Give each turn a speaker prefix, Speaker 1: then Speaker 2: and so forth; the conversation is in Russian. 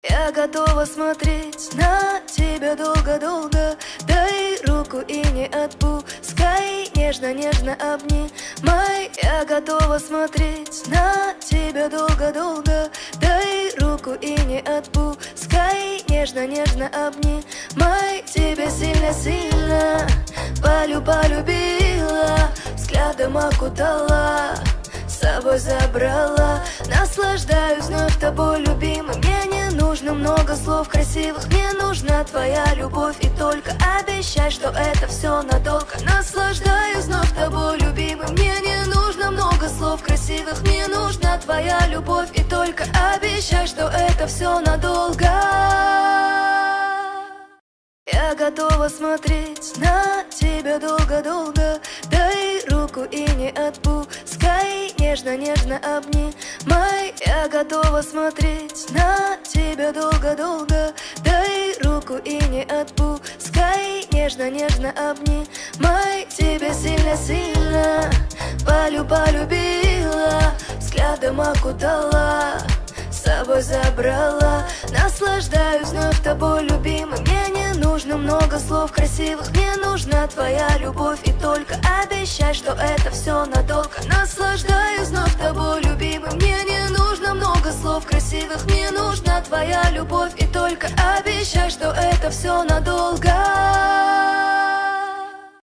Speaker 1: Я готова смотреть на тебя долго-долго. Дай руку и не отпускай, нежно-нежно обнимай. Я готова смотреть на тебя долго-долго. Дай руку и не отпускай, нежно-нежно обнимай. Тебя сильно-сильно полюбила, взглядом окутала, с собой забрала. Наслаждаюсь вновь тобой, любимый. Мне не нужно много слов красивых, мне нужна твоя любовь. И только обещай, что это все надолго. Наслаждаюсь вновь тобой, любимый. Мне не нужно много слов красивых, мне нужна твоя любовь. И только обещай, что это все надолго. Я готова смотреть на тебя долго-долго. Дай руку и не отпускай, нежно-нежно обнимай. Я готова смотреть на тебя долго-долго. Дай руку и не отпускай, нежно-нежно обнимай. Тебя сильно-сильно полюбила, взглядом окутала, с собой забрала. Наслаждаюсь вновь тобой, любимый. Мне не нужно много слов красивых, мне нужна твоя любовь. И только обещай, что это все надолго. Наслаждаюсь вновь тобой, любимый. Мне не нужно много слов красивых, мне нужна твоя любовь. И только обещай, что это все надолго.